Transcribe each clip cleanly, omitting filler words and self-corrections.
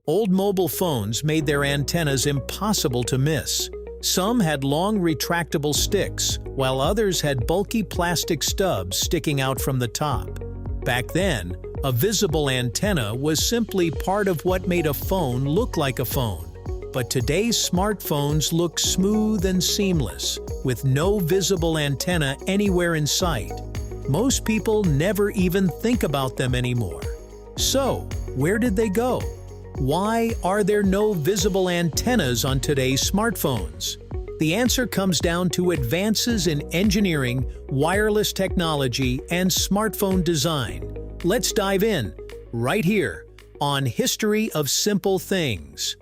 Old mobile phones made their antennas impossible to miss. Some had long retractable sticks, while others had bulky plastic stubs sticking out from the top. Back then, a visible antenna was simply part of what made a phone look like a phone. But today's smartphones look smooth and seamless, with no visible antenna anywhere in sight. Most people never even think about them anymore. So, where did they go? Why are there no visible antennas on today's smartphones? The answer comes down to advances in engineering, wireless technology, and smartphone design. Let's dive in, right here, on History of Simple Things.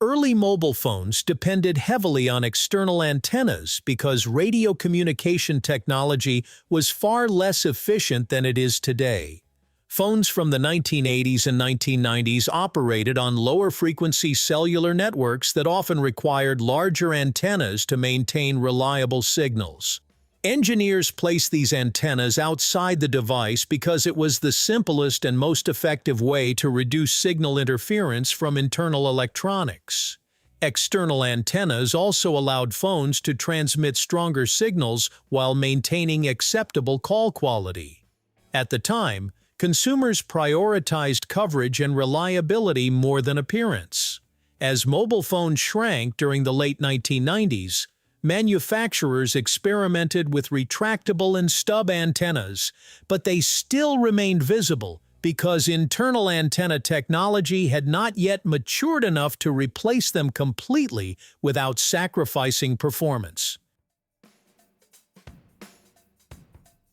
Early mobile phones depended heavily on external antennas because radio communication technology was far less efficient than it is today. Phones from the 1980s and 1990s operated on lower-frequency cellular networks that often required larger antennas to maintain reliable signals. Engineers placed these antennas outside the device because it was the simplest and most effective way to reduce signal interference from internal electronics. External antennas also allowed phones to transmit stronger signals while maintaining acceptable call quality. At the time, consumers prioritized coverage and reliability more than appearance. As mobile phones shrank during the late 1990s, manufacturers experimented with retractable and stub antennas, but they still remained visible because internal antenna technology had not yet matured enough to replace them completely without sacrificing performance.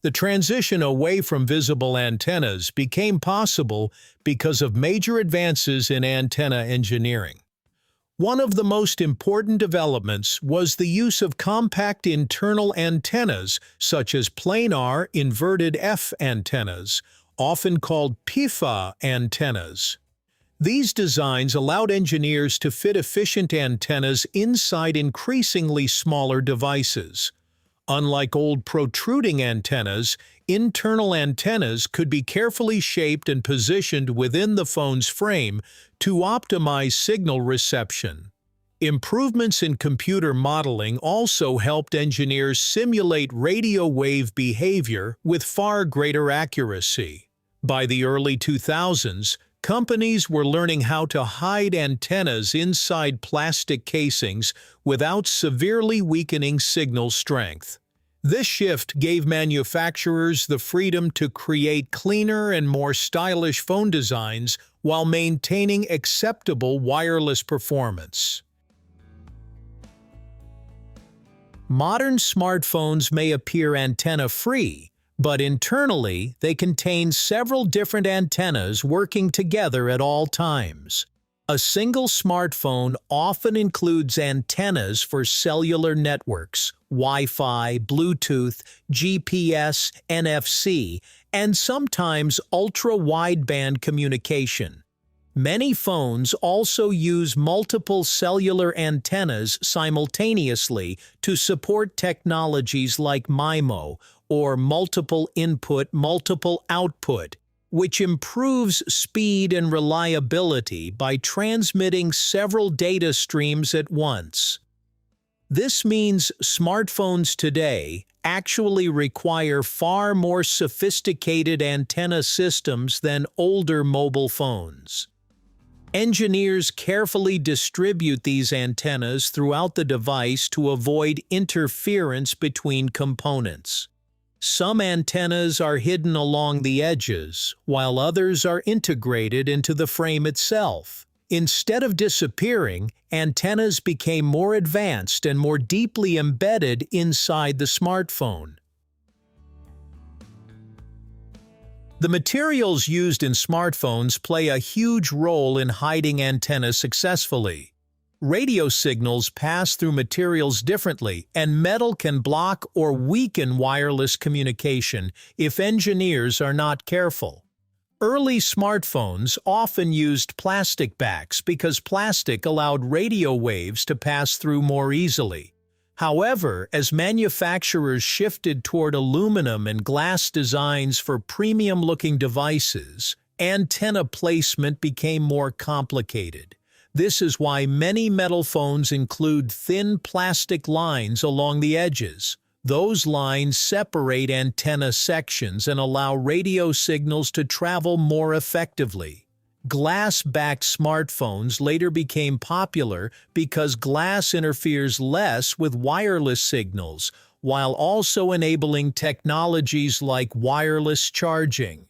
The transition away from visible antennas became possible because of major advances in antenna engineering. One of the most important developments was the use of compact internal antennas such as planar inverted F antennas, often called PIFA antennas. These designs allowed engineers to fit efficient antennas inside increasingly smaller devices. Unlike old protruding antennas, internal antennas could be carefully shaped and positioned within the phone's frame to optimize signal reception. Improvements in computer modeling also helped engineers simulate radio wave behavior with far greater accuracy. By the early 2000s, companies were learning how to hide antennas inside plastic casings without severely weakening signal strength. This shift gave manufacturers the freedom to create cleaner and more stylish phone designs while maintaining acceptable wireless performance. Modern smartphones may appear antenna-free, but internally they contain several different antennas working together at all times. A single smartphone often includes antennas for cellular networks, Wi-Fi, Bluetooth, GPS, NFC, and sometimes ultra-wideband communication. Many phones also use multiple cellular antennas simultaneously to support technologies like MIMO, or multiple input, multiple output, which improves speed and reliability by transmitting several data streams at once. This means smartphones today actually require far more sophisticated antenna systems than older mobile phones. Engineers carefully distribute these antennas throughout the device to avoid interference between components. Some antennas are hidden along the edges, while others are integrated into the frame itself. Instead of disappearing, antennas became more advanced and more deeply embedded inside the smartphone. The materials used in smartphones play a huge role in hiding antennas successfully. Radio signals pass through materials differently, and metal can block or weaken wireless communication if engineers are not careful. Early smartphones often used plastic backs because plastic allowed radio waves to pass through more easily. However, as manufacturers shifted toward aluminum and glass designs for premium-looking devices, antenna placement became more complicated. This is why many metal phones include thin plastic lines along the edges. Those lines separate antenna sections and allow radio signals to travel more effectively. Glass-backed smartphones later became popular because glass interferes less with wireless signals, while also enabling technologies like wireless charging.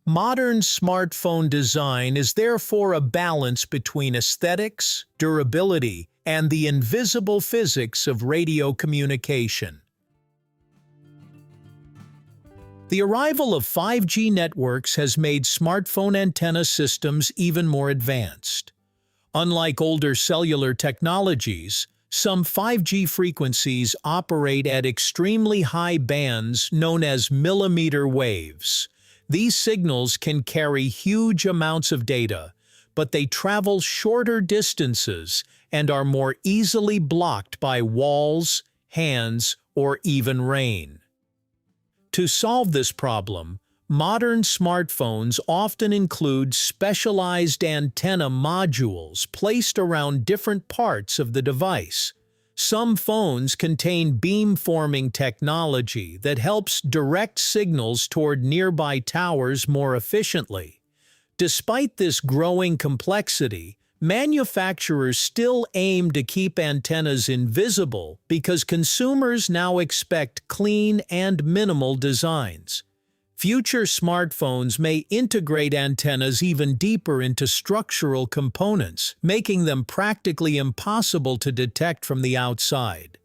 Modern smartphone design is therefore a balance between aesthetics, durability, and the invisible physics of radio communication. The arrival of 5G networks has made smartphone antenna systems even more advanced. Unlike older cellular technologies, some 5G frequencies operate at extremely high bands known as millimeter waves. These signals can carry huge amounts of data, but they travel shorter distances and are more easily blocked by walls, hands, or even rain. To solve this problem, modern smartphones often include specialized antenna modules placed around different parts of the device. Some phones contain beamforming technology that helps direct signals toward nearby towers more efficiently. Despite this growing complexity, manufacturers still aim to keep antennas invisible because consumers now expect clean and minimal designs. Future smartphones may integrate antennas even deeper into structural components, making them practically impossible to detect from the outside.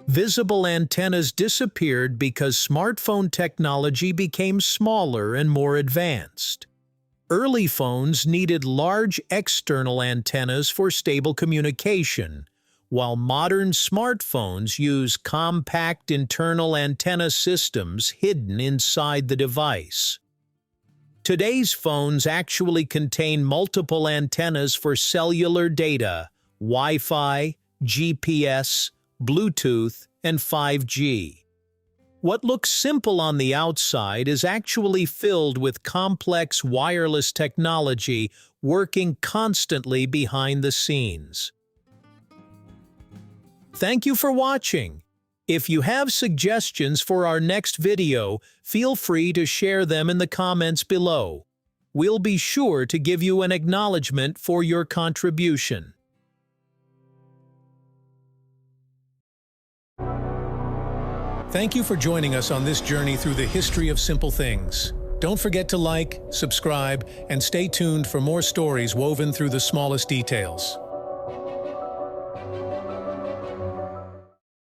Visible antennas disappeared because smartphone technology became smaller and more advanced. Early phones needed large external antennas for stable communication, while modern smartphones use compact internal antenna systems hidden inside the device. Today's phones actually contain multiple antennas for cellular data, Wi-Fi, GPS, Bluetooth, and 5G. What looks simple on the outside is actually filled with complex wireless technology working constantly behind the scenes. Thank you for watching. If you have suggestions for our next video, feel free to share them in the comments below. We'll be sure to give you an acknowledgement for your contribution. Thank you for joining us on this journey through the history of simple things. Don't forget to like, subscribe, and stay tuned for more stories woven through the smallest details.